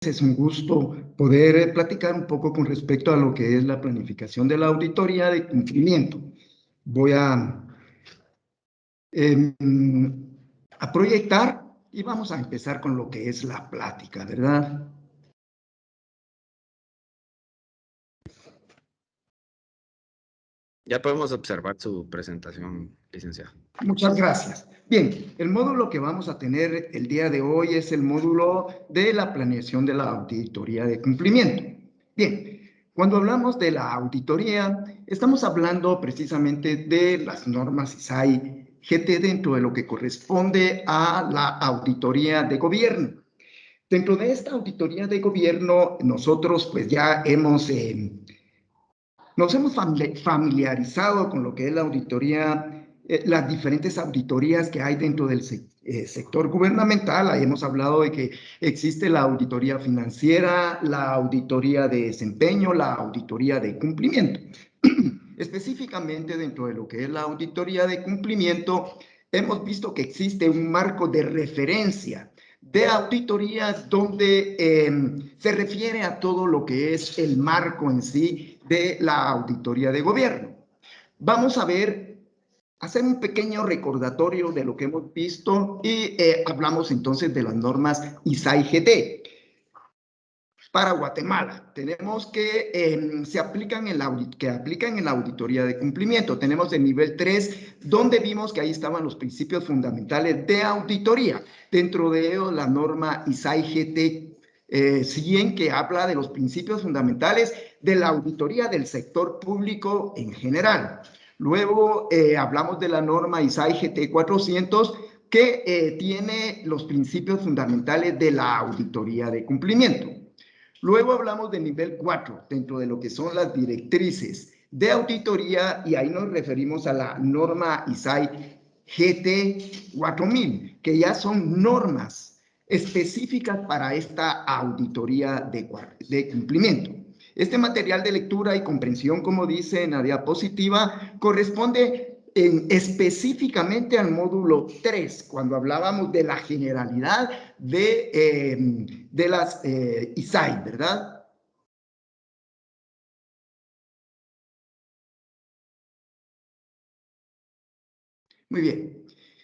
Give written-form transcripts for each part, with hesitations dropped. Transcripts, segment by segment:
Es un gusto poder platicar un poco con respecto a lo que es la planificación de la auditoría de cumplimiento. Voy em, a proyectar y vamos a empezar con lo que es la plática, ¿verdad? Ya podemos observar su presentación, licenciado. Muchas gracias. Bien, el módulo que vamos a tener el día de hoy es el módulo de la planeación de la auditoría de cumplimiento. Bien, cuando hablamos de la auditoría, estamos hablando precisamente de las normas ISAI GT dentro de lo que corresponde a la auditoría de gobierno. Dentro de esta auditoría de gobierno, nosotros pues ya nos hemos familiarizado con lo que es la auditoría, las diferentes auditorías que hay dentro del sector gubernamental. Ahí hemos hablado de que existe la auditoría financiera, la auditoría de desempeño, la auditoría de cumplimiento. Específicamente dentro de lo que es la auditoría de cumplimiento, hemos visto que existe un marco de referencia de auditorías donde se refiere a todo lo que es el marco en sí de la auditoría de gobierno. Vamos a hacer un pequeño recordatorio de lo que hemos visto y hablamos entonces de las normas ISAI-GT. Para Guatemala, tenemos que aplican en la auditoría de cumplimiento. Tenemos el nivel 3, donde vimos que ahí estaban los principios fundamentales de auditoría. Dentro de ellos, la norma ISAI-GT 100, que habla de los principios fundamentales de la auditoría del sector público en general. Luego hablamos de la norma ISAI-GT 400, que tiene los principios fundamentales de la auditoría de cumplimiento. Luego hablamos de nivel 4, dentro de lo que son las directrices de auditoría, y ahí nos referimos a la norma ISAI GT 4000, que ya son normas específicas para esta auditoría de cumplimiento. Este material de lectura y comprensión, como dice en la diapositiva, corresponde específicamente al módulo 3, cuando hablábamos de la generalidad de las ISAI, ¿verdad? Muy bien.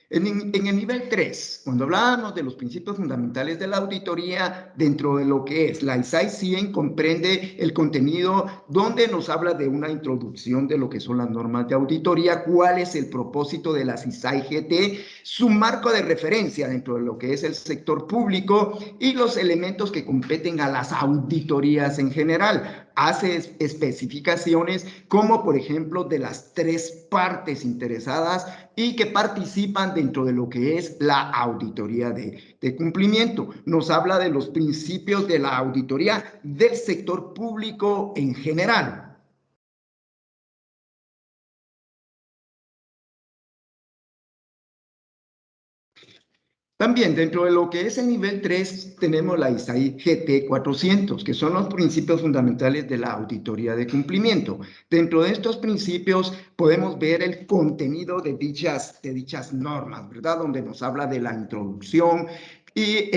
En el nivel 3, cuando hablábamos de los principios fundamentales de la auditoría, dentro de lo que es la ISAI 100, comprende el contenido donde nos habla de una introducción de lo que son las normas de auditoría, cuál es el propósito de las ISAI GT, su marco de referencia dentro de lo que es el sector público y los elementos que competen a las auditorías en general. Hace especificaciones como, por ejemplo, de las 3 partes interesadas y que participan dentro de lo que es la auditoría de cumplimiento. Nos habla de los principios de la auditoría del sector público en general. También dentro de lo que es el nivel 3 tenemos la ISAI GT 400, que son los principios fundamentales de la auditoría de cumplimiento. Dentro de estos principios podemos ver el contenido de dichas normas, ¿verdad? Donde nos habla de la introducción y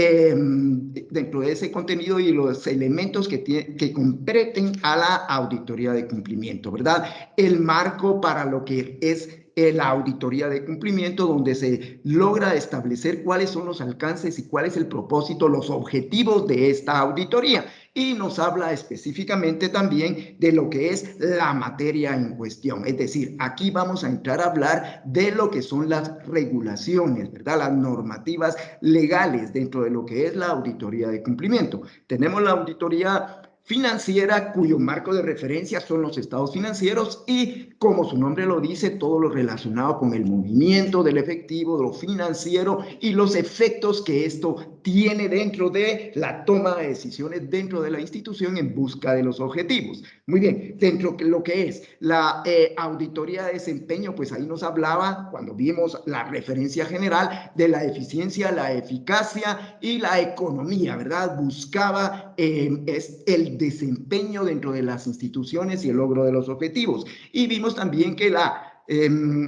dentro de ese contenido y los elementos que competen a la auditoría de cumplimiento, ¿verdad? El marco para lo que es la auditoría de cumplimiento, donde se logra establecer cuáles son los alcances y cuál es el propósito, los objetivos de esta auditoría. Y nos habla específicamente también de lo que es la materia en cuestión. Es decir, aquí vamos a entrar a hablar de lo que son las regulaciones, ¿verdad? Las normativas legales dentro de lo que es la auditoría de cumplimiento. Tenemos la auditoría financiera, cuyo marco de referencia son los estados financieros y, como su nombre lo dice, todo lo relacionado con el movimiento del efectivo, de lo financiero y los efectos que esto tiene dentro de la toma de decisiones dentro de la institución en busca de los objetivos. Muy bien, dentro de lo que es la auditoría de desempeño, pues ahí nos hablaba, cuando vimos la referencia general, de la eficiencia, la eficacia y la economía, ¿verdad? Buscaba el desempeño dentro de las instituciones y el logro de los objetivos. Y vimos también que la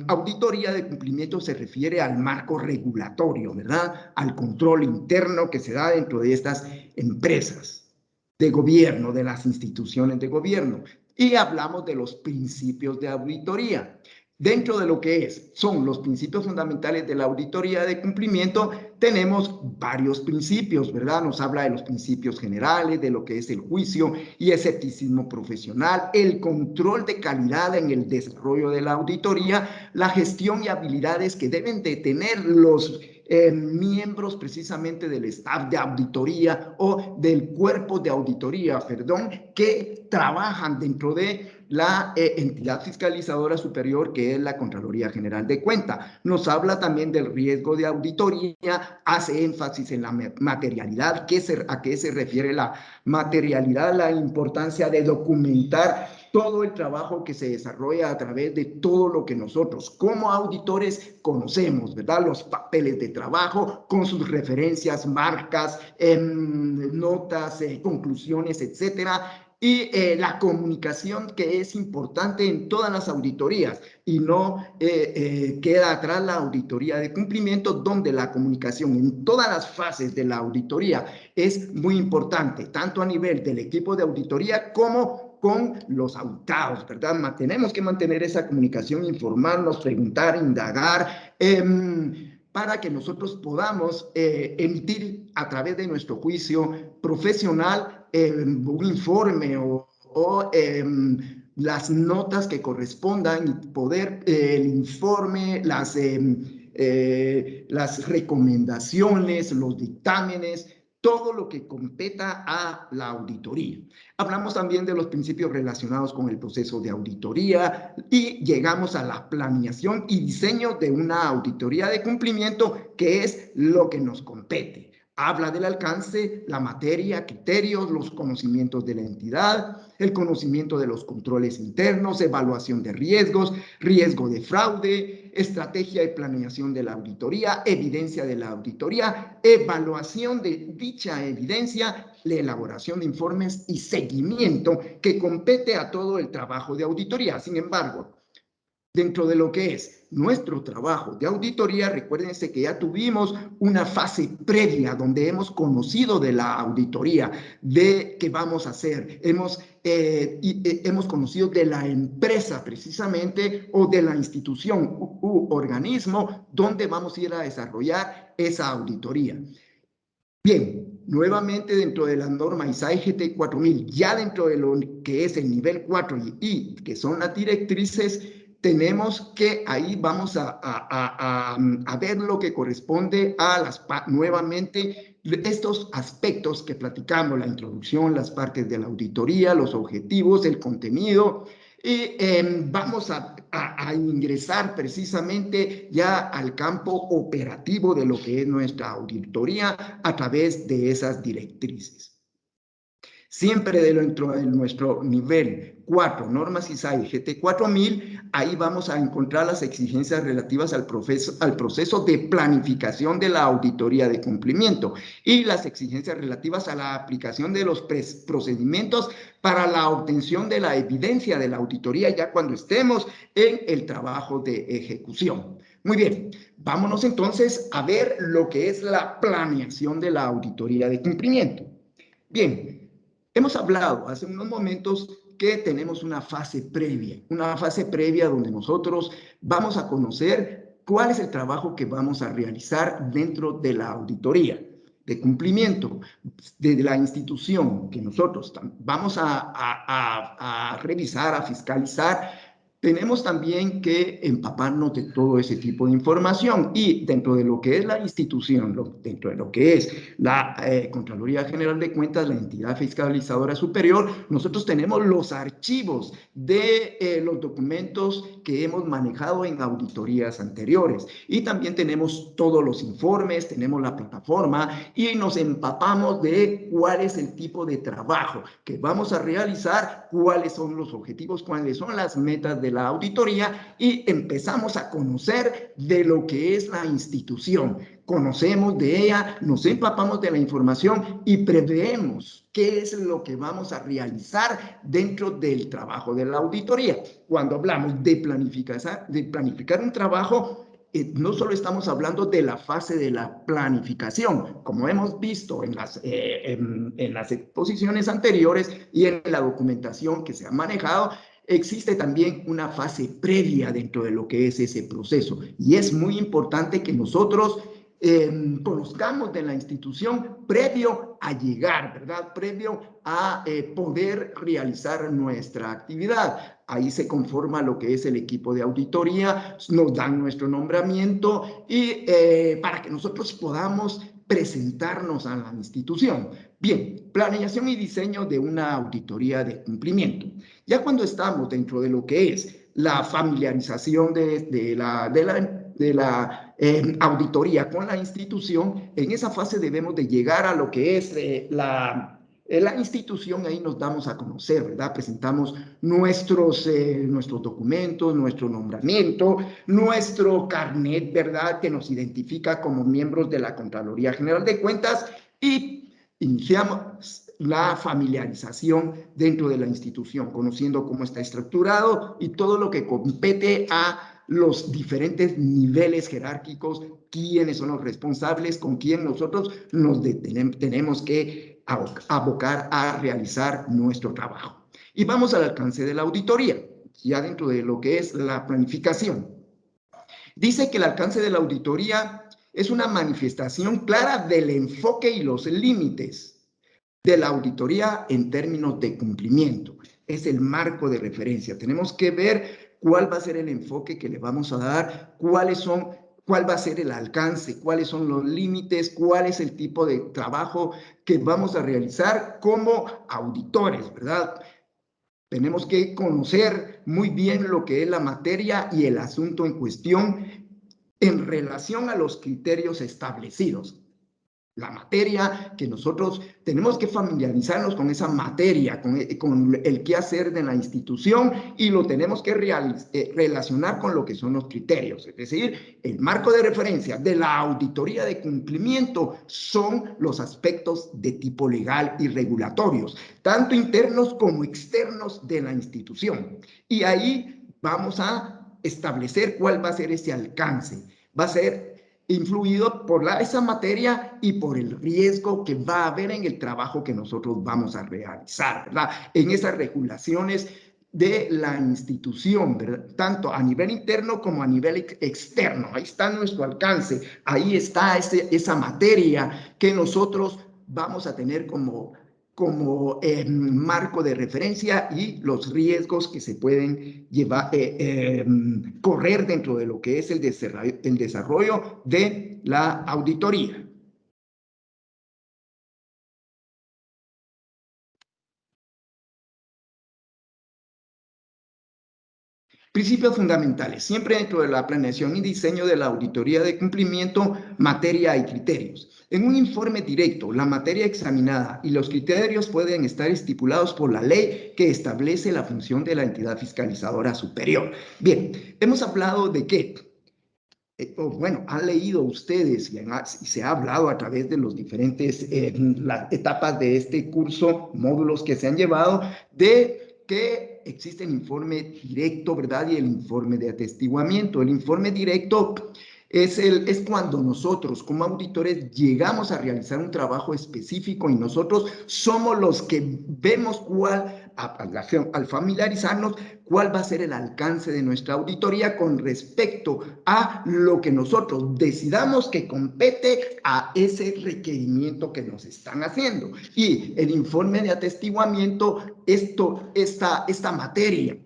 auditoría de cumplimiento se refiere al marco regulatorio, ¿verdad? Al control interno que se da dentro de estas empresas. de gobierno, de las instituciones de gobierno. Y hablamos de los principios de auditoría. Dentro de lo que son los principios fundamentales de la auditoría de cumplimiento, tenemos varios principios, ¿verdad? Nos habla de los principios generales, de lo que es el juicio y escepticismo profesional, el control de calidad en el desarrollo de la auditoría, la gestión y habilidades que deben de tener los miembros precisamente del staff de auditoría o del cuerpo de auditoría, perdón, que trabajan dentro de la entidad fiscalizadora superior, que es la Contraloría General de Cuentas. Nos habla también del riesgo de auditoría, hace énfasis en la materialidad. ¿A qué se refiere la materialidad? La importancia de documentar todo el trabajo que se desarrolla a través de todo lo que nosotros como auditores conocemos, ¿verdad? Los papeles de trabajo con sus referencias, marcas, notas, conclusiones, etcétera. Y la comunicación, que es importante en todas las auditorías, y no queda atrás la auditoría de cumplimiento, donde la comunicación en todas las fases de la auditoría es muy importante, tanto a nivel del equipo de auditoría como con los auditados, ¿verdad? Tenemos que mantener esa comunicación, informarnos, preguntar, indagar, para que nosotros podamos emitir a través de nuestro juicio profesional un informe o las notas que correspondan y poder el informe, las recomendaciones, los dictámenes, todo lo que competa a la auditoría. Hablamos también de los principios relacionados con el proceso de auditoría y llegamos a la planeación y diseño de una auditoría de cumplimiento, que es lo que nos compete. Habla del alcance, la materia, criterios, los conocimientos de la entidad, el conocimiento de los controles internos, evaluación de riesgos, riesgo de fraude, estrategia y planeación de la auditoría, evidencia de la auditoría, evaluación de dicha evidencia, la elaboración de informes y seguimiento que compete a todo el trabajo de auditoría. Sin embargo, dentro de lo que es nuestro trabajo de auditoría, recuérdense que ya tuvimos una fase previa donde hemos conocido de la auditoría, de qué vamos a hacer, hemos conocido de la empresa precisamente o de la institución u organismo donde vamos a ir a desarrollar esa auditoría. Bien, nuevamente dentro de la norma ISAE GT 4000, ya dentro de lo que es el nivel 4 y que son las directrices, tenemos que ahí vamos a ver lo que corresponde a nuevamente estos aspectos que platicamos, la introducción, las partes de la auditoría, los objetivos, el contenido, y vamos a ingresar precisamente ya al campo operativo de lo que es nuestra auditoría a través de esas directrices. Siempre dentro de nuestro nivel 4, normas ISAE GT 4000, ahí vamos a encontrar las exigencias relativas al proceso de planificación de la auditoría de cumplimiento y las exigencias relativas a la aplicación de los procedimientos para la obtención de la evidencia de la auditoría ya cuando estemos en el trabajo de ejecución. Muy bien, vámonos entonces a ver lo que es la planeación de la auditoría de cumplimiento. Bien. Hemos hablado hace unos momentos que tenemos una fase previa donde nosotros vamos a conocer cuál es el trabajo que vamos a realizar dentro de la auditoría de cumplimiento de la institución que nosotros vamos a revisar, a fiscalizar. Tenemos también que empaparnos de todo ese tipo de información y dentro de lo que es la institución, dentro de lo que es la Contraloría General de Cuentas, la entidad fiscalizadora superior, nosotros tenemos los archivos de los documentos que hemos manejado en auditorías anteriores y también tenemos todos los informes, tenemos la plataforma y nos empapamos de cuál es el tipo de trabajo que vamos a realizar, cuáles son los objetivos, cuáles son las metas de la auditoría y empezamos a conocer de lo que es la institución. Conocemos de ella, nos empapamos de la información y preveemos qué es lo que vamos a realizar dentro del trabajo de la auditoría. Cuando hablamos de planificar un trabajo, no solo estamos hablando de la fase de la planificación, como hemos visto en las exposiciones anteriores y en la documentación que se ha manejado, existe también una fase previa dentro de lo que es ese proceso. Y es muy importante que nosotros conozcamos de la institución previo a llegar, ¿verdad? Previo a poder realizar nuestra actividad. Ahí se conforma lo que es el equipo de auditoría, nos dan nuestro nombramiento y para que nosotros podamos presentarnos a la institución. Bien, planeación y diseño de una auditoría de cumplimiento. Ya cuando estamos dentro de lo que es la familiarización de la auditoría con la institución, en esa fase debemos de llegar a lo que es la institución. Ahí nos damos a conocer, ¿verdad? Presentamos nuestros documentos, nuestro nombramiento, nuestro carnet, ¿verdad? Que nos identifica como miembros de la Contraloría General de Cuentas y iniciamos la familiarización dentro de la institución, conociendo cómo está estructurado y todo lo que compete a los diferentes niveles jerárquicos, quiénes son los responsables, con quién nosotros nos tenemos que abocar a realizar nuestro trabajo. Y vamos al alcance de la auditoría, ya dentro de lo que es la planificación. Dice que el alcance de la auditoría es una manifestación clara del enfoque y los límites de la auditoría en términos de cumplimiento. Es el marco de referencia. Tenemos que ver cuál va a ser el enfoque que le vamos a dar, cuál va a ser el alcance, cuáles son los límites, cuál es el tipo de trabajo que vamos a realizar como auditores, ¿verdad? Tenemos que conocer muy bien lo que es la materia y el asunto en cuestión en relación a los criterios establecidos. La materia que nosotros tenemos que familiarizarnos con esa materia, con el quehacer de la institución y lo tenemos que relacionar con lo que son los criterios. Es decir, el marco de referencia de la auditoría de cumplimiento son los aspectos de tipo legal y regulatorios, tanto internos como externos de la institución. Y ahí vamos a establecer cuál va a ser ese alcance. Va a ser influido por esa materia y por el riesgo que va a haber en el trabajo que nosotros vamos a realizar, ¿verdad? En esas regulaciones de la institución, ¿verdad? Tanto a nivel interno como a nivel externo. Ahí está nuestro alcance, ahí está esa materia que nosotros vamos a tener como marco de referencia y los riesgos que se pueden correr dentro de lo que es el desarrollo de la auditoría. Principios fundamentales, siempre dentro de la planeación y diseño de la auditoría de cumplimiento, materia y criterios. En un informe directo, la materia examinada y los criterios pueden estar estipulados por la ley que establece la función de la entidad fiscalizadora superior. Bien, hemos hablado de qué. Bueno, han leído ustedes y se ha hablado a través de los diferentes las etapas de este curso, módulos que se han llevado, de que existe el informe directo, ¿verdad? Y el informe de atestiguamiento. El informe directo es cuando nosotros como auditores llegamos a realizar un trabajo específico y nosotros somos los que vemos al familiarizarnos, cuál va a ser el alcance de nuestra auditoría con respecto a lo que nosotros decidamos que compete a ese requerimiento que nos están haciendo. Y el informe de atestiguamiento, esta materia,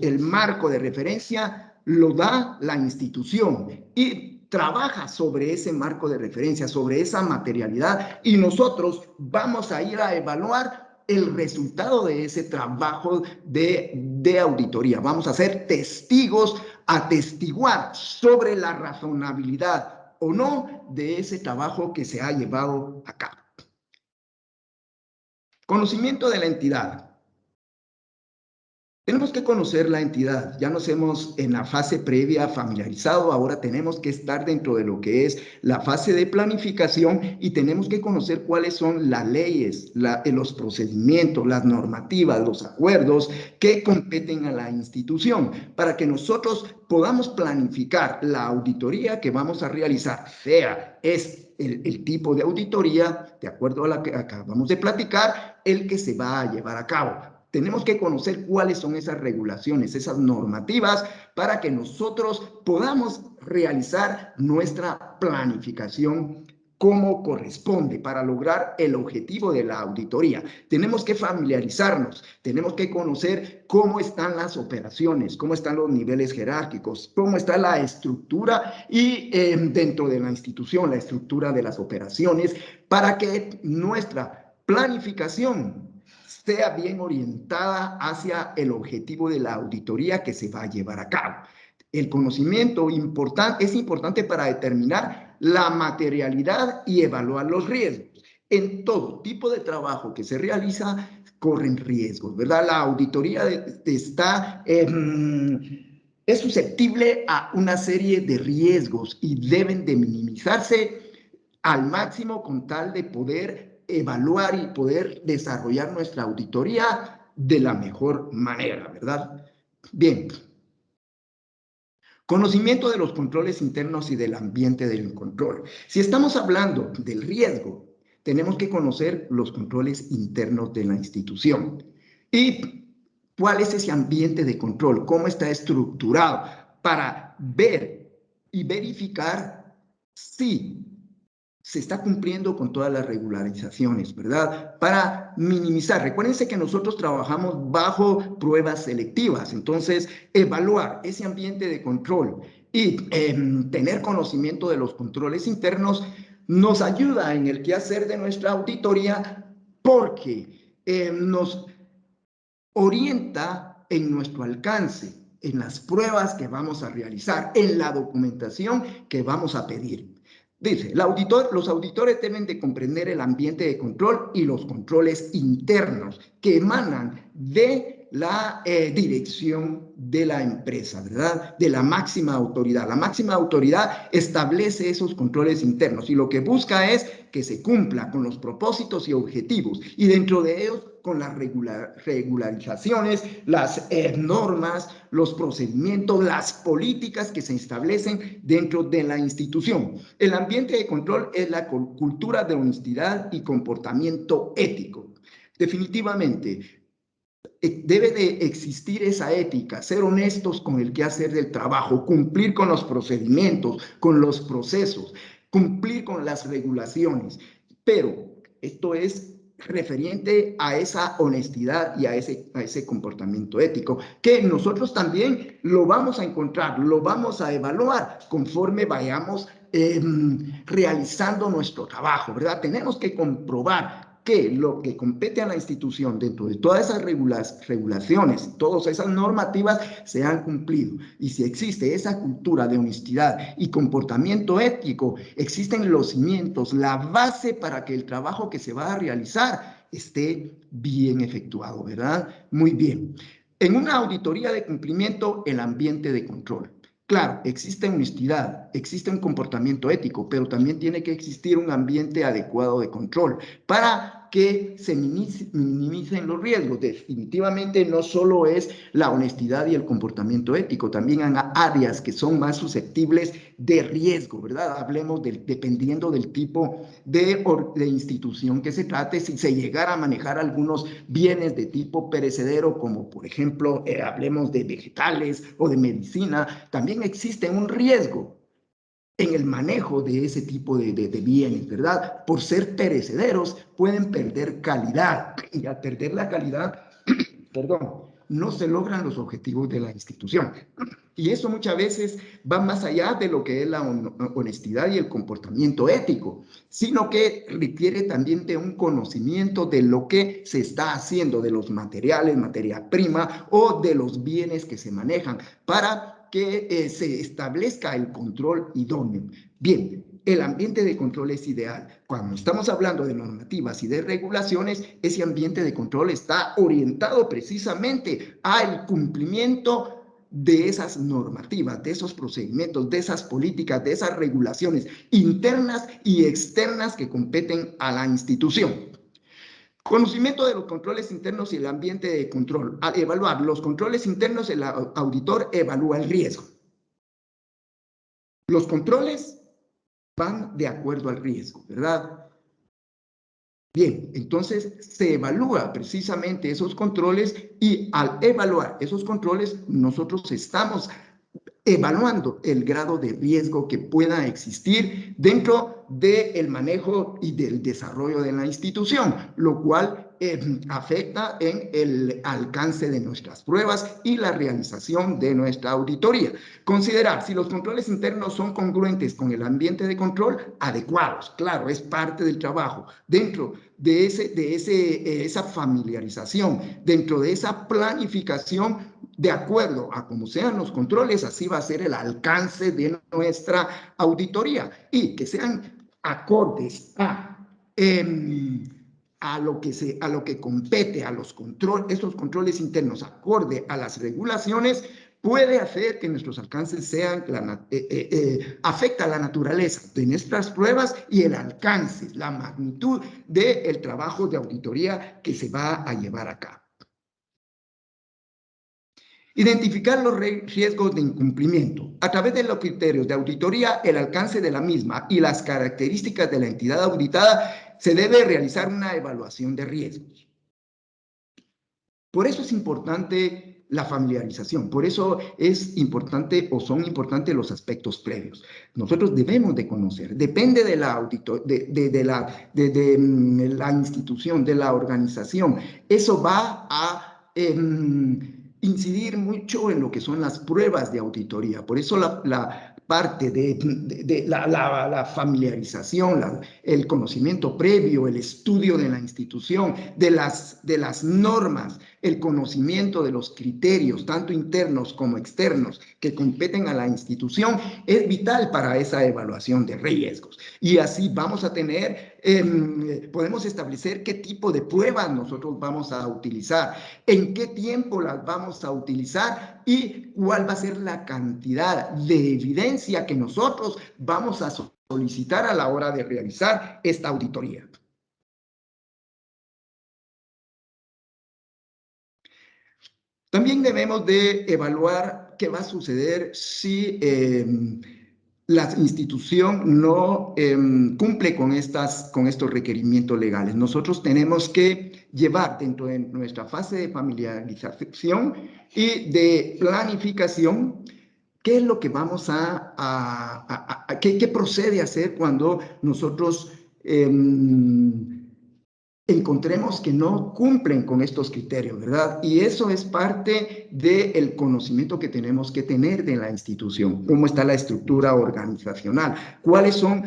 el marco de referencia lo da la institución y trabaja sobre ese marco de referencia, sobre esa materialidad, y nosotros vamos a ir a evaluar el resultado de ese trabajo de auditoría. Vamos a ser testigos, atestiguar sobre la razonabilidad o no de ese trabajo que se ha llevado a cabo. Conocimiento de la entidad. Tenemos que conocer la entidad. Ya nos hemos en la fase previa familiarizado, ahora tenemos que estar dentro de lo que es la fase de planificación y tenemos que conocer cuáles son las leyes, los procedimientos, las normativas, los acuerdos que competen a la institución para que nosotros podamos planificar la auditoría que vamos a realizar, sea el tipo de auditoría, de acuerdo a la que acabamos de platicar, el que se va a llevar a cabo. Tenemos que conocer cuáles son esas regulaciones, esas normativas, para que nosotros podamos realizar nuestra planificación como corresponde para lograr el objetivo de la auditoría. Tenemos que familiarizarnos, tenemos que conocer cómo están las operaciones, cómo están los niveles jerárquicos, cómo está la estructura y dentro de la institución, la estructura de las operaciones, para que nuestra planificación sea bien orientada hacia el objetivo de la auditoría que se va a llevar a cabo. El conocimiento es importante para determinar la materialidad y evaluar los riesgos. En todo tipo de trabajo que se realiza, corren riesgos, ¿verdad? La auditoría es susceptible a una serie de riesgos y deben de minimizarse al máximo con tal de poder evaluar y poder desarrollar nuestra auditoría de la mejor manera, ¿verdad? Bien. Conocimiento de los controles internos y del ambiente del control. Si estamos hablando del riesgo, tenemos que conocer los controles internos de la institución. ¿Y cuál es ese ambiente de control? ¿Cómo está estructurado? Para ver y verificar si se está cumpliendo con todas las regularizaciones, ¿verdad? Para minimizar. Recuérdense que nosotros trabajamos bajo pruebas selectivas, entonces evaluar ese ambiente de control y tener conocimiento de los controles internos nos ayuda en el quehacer de nuestra auditoría porque nos orienta en nuestro alcance, en las pruebas que vamos a realizar, en la documentación que vamos a pedir. Dice, los auditores deben de comprender el ambiente de control y los controles internos que emanan de la dirección de la empresa, ¿verdad? De la máxima autoridad. La máxima autoridad establece esos controles internos y lo que busca es que se cumpla con los propósitos y objetivos y dentro de ellos con las regularizaciones, las normas, los procedimientos, las políticas que se establecen dentro de la institución. El ambiente de control es la cultura de honestidad y comportamiento ético. Definitivamente, debe de existir esa ética, ser honestos con el quehacer del trabajo, cumplir con los procedimientos, con los procesos, cumplir con las regulaciones. Pero esto es referente a esa honestidad y a ese comportamiento ético, que nosotros también lo vamos a encontrar, lo vamos a evaluar conforme vayamos realizando nuestro trabajo, ¿verdad? Tenemos que comprobar que lo que compete a la institución dentro de todas esas regulaciones, todas esas normativas se han cumplido. Y si existe esa cultura de honestidad y comportamiento ético, existen los cimientos, la base para que el trabajo que se va a realizar esté bien efectuado, ¿verdad? Muy bien. En una auditoría de cumplimiento, el ambiente de control. Claro, existe honestidad, existe un comportamiento ético, pero también tiene que existir un ambiente adecuado de control para que se minimicen los riesgos. Definitivamente no solo es la honestidad y el comportamiento ético, también hay áreas que son más susceptibles de riesgo, ¿verdad? Hablemos dependiendo del tipo de institución que se trate, si se llegara a manejar algunos bienes de tipo perecedero, como por ejemplo, hablemos de vegetales o de medicina, también existe un riesgo en el manejo de ese tipo de bienes, ¿verdad? Por ser perecederos, pueden perder calidad y al perder la calidad, perdón, no se logran los objetivos de la institución. Y eso muchas veces va más allá de lo que es la honestidad y el comportamiento ético, sino que requiere también de un conocimiento de lo que se está haciendo, de los materiales, materia prima o de los bienes que se manejan para que se establezca el control idóneo. Bien, el ambiente de control es ideal. Cuando estamos hablando de normativas y de regulaciones, ese ambiente de control está orientado precisamente al cumplimiento de esas normativas, de esos procedimientos, de esas políticas, de esas regulaciones internas y externas que competen a la institución. Conocimiento de los controles internos y el ambiente de control. Al evaluar los controles internos, el auditor evalúa el riesgo. Los controles van de acuerdo al riesgo, ¿verdad? Bien, entonces se evalúa precisamente esos controles y al evaluar esos controles nosotros estamos evaluando el grado de riesgo que pueda existir dentro del manejo y del desarrollo de la institución, lo cual afecta en el alcance de nuestras pruebas y la realización de nuestra auditoría. Considerar si los controles internos son congruentes con el ambiente de control, adecuados. Claro, es parte del trabajo. Dentro de esa familiarización, dentro de esa planificación, de acuerdo a cómo sean los controles, así va a ser el alcance de nuestra auditoría y que sean acordes a lo que compete, a esos controles internos, acorde a las regulaciones, puede hacer que nuestros alcances sean, afecta a la naturaleza de nuestras pruebas y el alcance, la magnitud del trabajo de auditoría que se va a llevar a cabo. Identificar los riesgos de incumplimiento. A través de los criterios de auditoría, el alcance de la misma y las características de la entidad auditada, se debe realizar una evaluación de riesgos. Por eso es importante la familiarización, por eso es importante o son importantes los aspectos previos. Nosotros debemos de conocer, depende de la la institución, de la organización. Eso va a incidir mucho en lo que son las pruebas de auditoría. Por eso la parte de la familiarización, el conocimiento previo, el estudio de la institución, de las normas, el conocimiento de los criterios, tanto internos como externos, que competen a la institución, es vital para esa evaluación de riesgos. Y así vamos a tener, podemos establecer qué tipo de pruebas nosotros vamos a utilizar, en qué tiempo las vamos a utilizar y cuál va a ser la cantidad de evidencia que nosotros vamos a solicitar a la hora de realizar esta auditoría. También debemos de evaluar qué va a suceder si la institución no cumple con estos requerimientos legales. Nosotros tenemos que llevar dentro de nuestra fase de familiarización y de planificación qué es lo que vamos qué procede a hacer cuando nosotros encontremos que no cumplen con estos criterios, ¿verdad? Y eso es parte del conocimiento que tenemos que tener de la institución, cómo está la estructura organizacional, cuáles son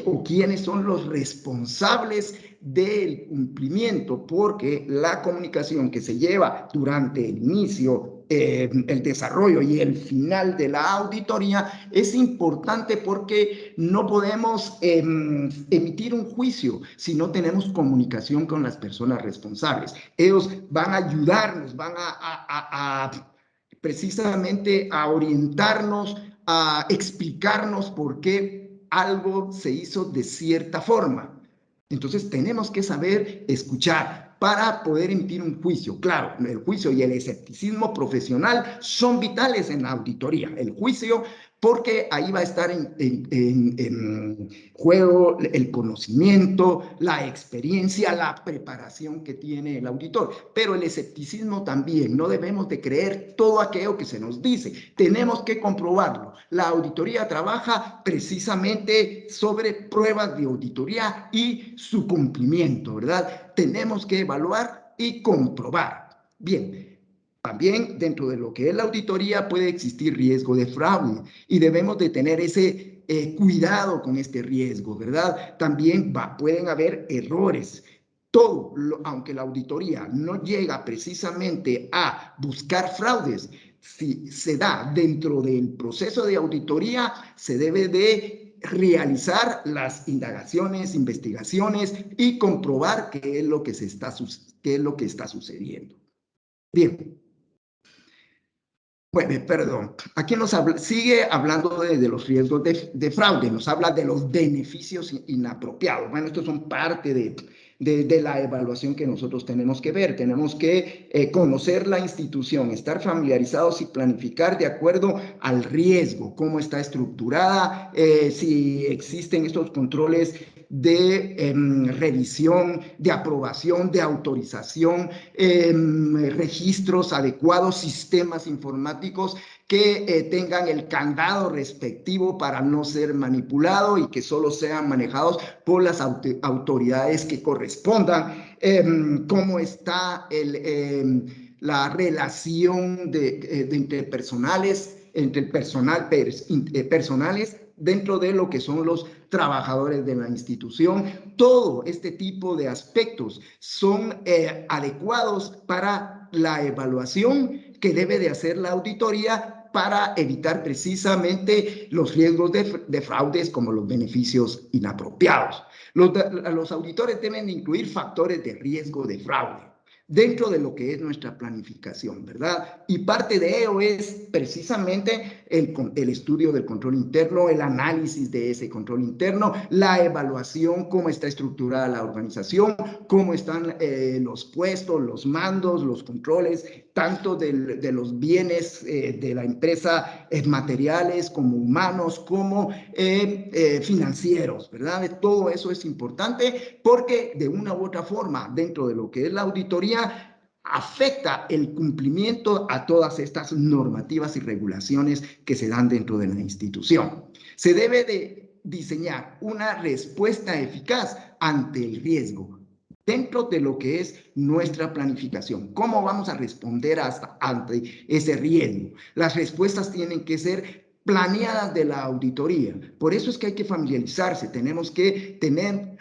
o quiénes son los responsables del cumplimiento, porque la comunicación que se lleva durante el inicio, el desarrollo y el final de la auditoría es importante porque no podemos emitir un juicio si no tenemos comunicación con las personas responsables. Ellos van a ayudarnos, van precisamente a orientarnos, a explicarnos por qué algo se hizo de cierta forma. Entonces tenemos que saber escuchar para poder emitir un juicio. Claro, el juicio y el escepticismo profesional son vitales en la auditoría. El juicio, porque ahí va a estar en juego el conocimiento, la experiencia, la preparación que tiene el auditor. Pero el escepticismo también, no debemos de creer todo aquello que se nos dice. Tenemos que comprobarlo. La auditoría trabaja precisamente sobre pruebas de auditoría y su cumplimiento, ¿verdad? Tenemos que evaluar y comprobar. Bien. También dentro de lo que es la auditoría puede existir riesgo de fraude y debemos de tener ese cuidado con este riesgo, ¿verdad? También pueden haber errores. Todo, aunque la auditoría no llega precisamente a buscar fraudes, si se da dentro del proceso de auditoría, se debe de realizar las indagaciones, investigaciones y comprobar qué es lo que está sucediendo. Bien. Bueno, perdón, aquí sigue hablando de los riesgos de fraude, nos habla de los beneficios inapropiados. Bueno, estos son parte de la evaluación que nosotros tenemos que ver. Tenemos que conocer la institución, estar familiarizados y planificar de acuerdo al riesgo, cómo está estructurada, si existen estos controles de revisión, de aprobación, de autorización, registros adecuados, sistemas informáticos que tengan el candado respectivo para no ser manipulado y que solo sean manejados por las autoridades que correspondan, cómo está la relación entre personales dentro de lo que son los trabajadores de la institución. Todo este tipo de aspectos son adecuados para la evaluación que debe de hacer la auditoría para evitar precisamente los riesgos de fraudes como los beneficios inapropiados. Los auditores deben de incluir factores de riesgo de fraude dentro de lo que es nuestra planificación, ¿verdad? Y parte de ello es precisamente el estudio del control interno, el análisis de ese control interno, la evaluación, cómo está estructurada la organización, cómo están los puestos, los mandos, los controles, tanto de los bienes de la empresa, materiales como humanos, como financieros, ¿verdad? Todo eso es importante porque de una u otra forma, dentro de lo que es la auditoría, afecta el cumplimiento a todas estas normativas y regulaciones que se dan dentro de la institución. Se debe de diseñar una respuesta eficaz ante el riesgo dentro de lo que es nuestra planificación. ¿Cómo vamos a responder ante ese riesgo? Las respuestas tienen que ser planeadas de la auditoría. Por eso es que hay que familiarizarse. Tenemos que tener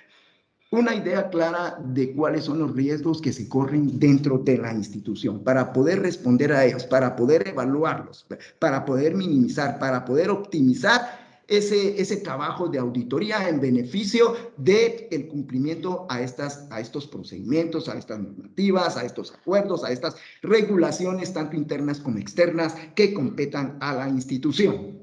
una idea clara de cuáles son los riesgos que se corren dentro de la institución para poder responder a ellos, para poder evaluarlos, para poder minimizar, para poder optimizar ese trabajo de auditoría en beneficio del cumplimiento a estos procedimientos, a estas normativas, a estos acuerdos, a estas regulaciones, tanto internas como externas, que competan a la institución.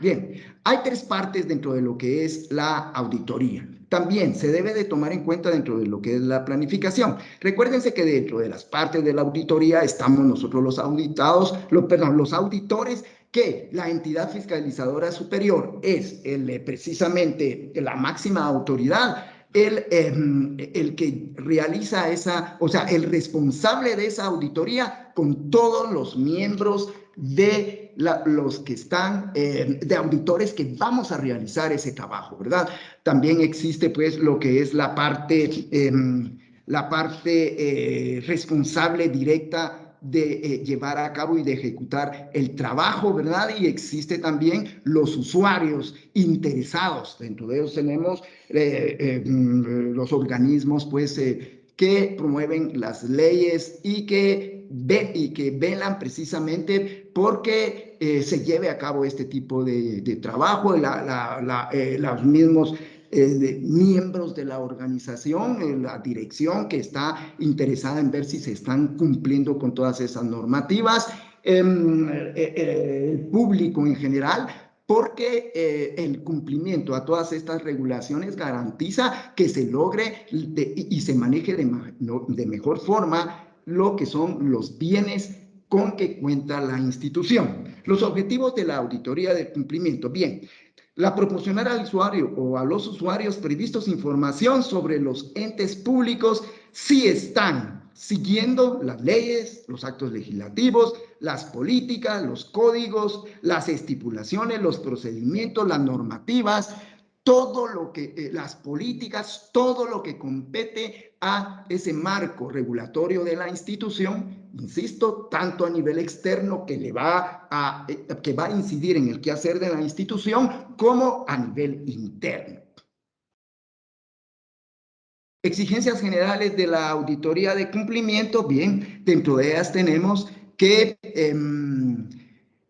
Bien, hay tres partes dentro de lo que es la auditoría. También se debe de tomar en cuenta dentro de lo que es la planificación. Recuérdense que dentro de las partes de la auditoría estamos nosotros los auditados, los auditores, que la entidad fiscalizadora superior es precisamente la máxima autoridad, el que realiza el responsable de esa auditoría con todos los miembros de los que están, de auditores que vamos a realizar ese trabajo, ¿verdad? También existe pues lo que es la parte responsable directa de llevar a cabo y de ejecutar el trabajo, ¿verdad? Y existe también los usuarios interesados. Dentro de ellos tenemos los organismos, pues, que promueven las leyes y que velan precisamente porque se lleve a cabo este tipo de trabajo. Los mismos miembros de la organización, la dirección que está interesada en ver si se están cumpliendo con todas esas normativas, el público en general, porque el cumplimiento a todas estas regulaciones garantiza que se logre y se maneje de mejor forma lo que son los bienes con que cuenta la institución. Los objetivos de la auditoría de cumplimiento. Bien, proporcionar al usuario o a los usuarios previstos información sobre los entes públicos si están siguiendo las leyes, los actos legislativos, las políticas, los códigos, las estipulaciones, los procedimientos, las normativas, todo lo que, las políticas, todo lo que compete a ese marco regulatorio de la institución, insisto, tanto a nivel externo que va a incidir en el quehacer de la institución, como a nivel interno. Exigencias generales de la auditoría de cumplimiento. Bien, dentro de ellas tenemos que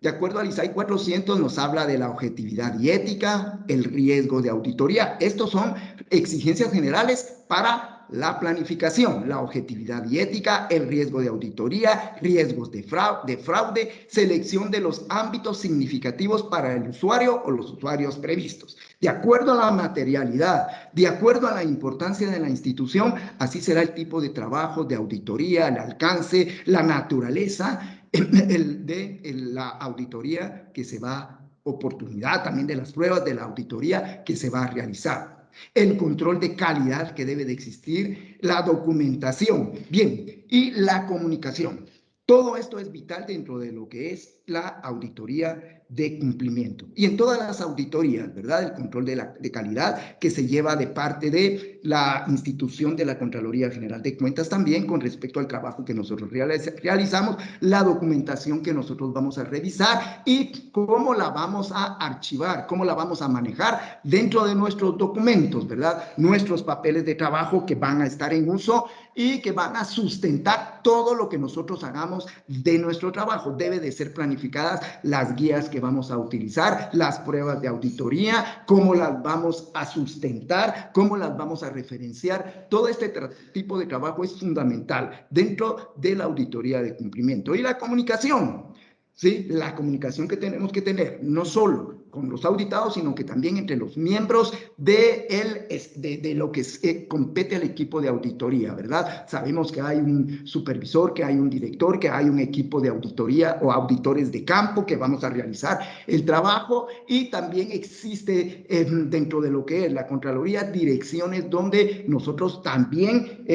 De acuerdo al ISAI 400 nos habla de la objetividad y ética, el riesgo de auditoría. Estos son exigencias generales para la planificación, la objetividad y ética, el riesgo de auditoría, riesgos de fraude, selección de los ámbitos significativos para el usuario o los usuarios previstos. De acuerdo a la materialidad, de acuerdo a la importancia de la institución, así será el tipo de trabajo, de auditoría, el alcance, la naturaleza de la auditoría que se va, oportunidad también de las pruebas de la auditoría que se va a realizar. El control de calidad que debe de existir, la documentación, bien, y la comunicación. Todo esto es vital dentro de lo que es la auditoría de cumplimiento. Y en todas las auditorías, ¿verdad? El control de calidad que se lleva de parte de la institución de la Contraloría General de Cuentas también con respecto al trabajo que nosotros realizamos, la documentación que nosotros vamos a revisar y cómo la vamos a archivar, cómo la vamos a manejar dentro de nuestros documentos, ¿verdad? Nuestros papeles de trabajo que van a estar en uso y que van a sustentar todo lo que nosotros hagamos de nuestro trabajo. Debe de ser planificadas las guías que vamos a utilizar, las pruebas de auditoría, cómo las vamos a sustentar, cómo las vamos a referenciar. Todo este tipo de trabajo es fundamental dentro de la auditoría de cumplimiento. Y la comunicación, ¿sí? La comunicación que tenemos que tener, no solo con los auditados, sino que también entre los miembros de lo que compete al equipo de auditoría, ¿verdad? Sabemos que hay un supervisor, que hay un director, que hay un equipo de auditoría o auditores de campo que vamos a realizar el trabajo y también existe dentro de lo que es la Contraloría direcciones donde nosotros también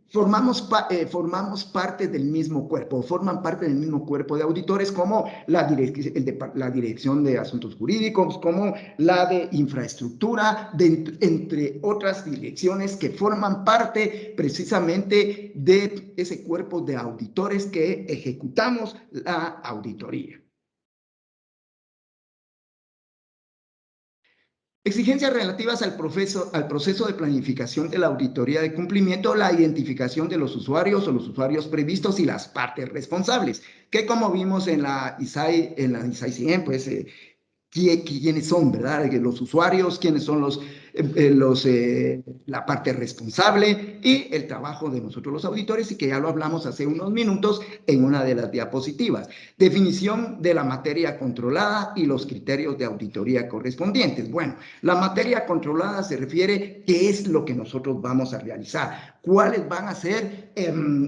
formamos parte del mismo cuerpo, forman parte del mismo cuerpo de auditores como la Dirección de Asuntos Jurídicos, como la de Infraestructura, entre otras direcciones que forman parte precisamente de ese cuerpo de auditores que ejecutamos la auditoría. Exigencias relativas al proceso de planificación de la auditoría de cumplimiento, la identificación de los usuarios o los usuarios previstos y las partes responsables, que como vimos en la ISAI 100, pues quiénes son, ¿verdad? Los usuarios, quiénes son la parte responsable y el trabajo de nosotros los auditores y que ya lo hablamos hace unos minutos en una de las diapositivas. Definición de la materia controlada y los criterios de auditoría correspondientes. Bueno, la materia controlada se refiere qué es lo que nosotros vamos a realizar, cuáles van a ser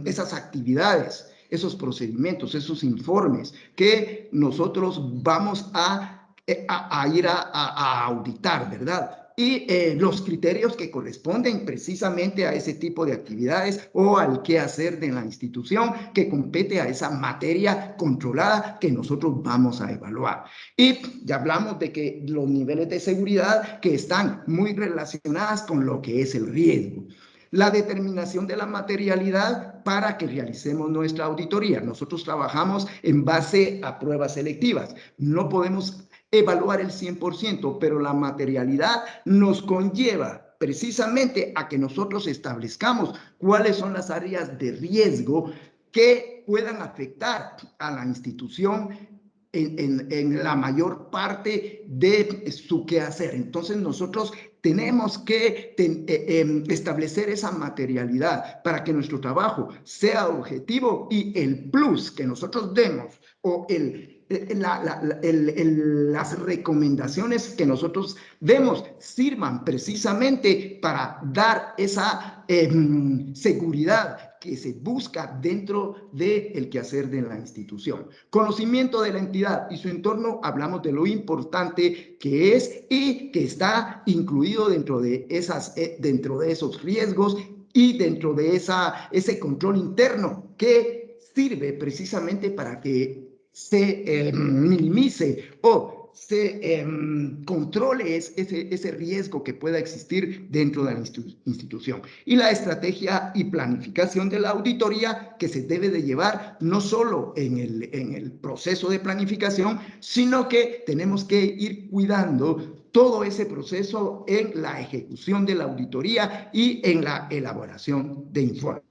esas actividades, esos procedimientos, esos informes que nosotros vamos a ir a auditar, ¿verdad? Y los criterios que corresponden precisamente a ese tipo de actividades o al qué hacer de la institución que compete a esa materia controlada que nosotros vamos a evaluar. Y ya hablamos de que los niveles de seguridad que están muy relacionadas con lo que es el riesgo. La determinación de la materialidad para que realicemos nuestra auditoría. Nosotros trabajamos en base a pruebas selectivas. No podemos evaluar el 100%, pero la materialidad nos conlleva precisamente a que nosotros establezcamos cuáles son las áreas de riesgo que puedan afectar a la institución en la mayor parte de su quehacer. Entonces nosotros tenemos que establecer esa materialidad para que nuestro trabajo sea objetivo y el plus que nosotros demos o las recomendaciones que nosotros demos sirvan precisamente para dar esa seguridad que se busca dentro del quehacer de la institución. Conocimiento de la entidad y su entorno, hablamos de lo importante que es y que está incluido dentro de esos riesgos y dentro de ese control interno que sirve precisamente para que se minimice o se controle ese riesgo que pueda existir dentro de la institución. Y la estrategia y planificación de la auditoría que se debe de llevar no solo en el proceso de planificación, sino que tenemos que ir cuidando todo ese proceso en la ejecución de la auditoría y en la elaboración de informes.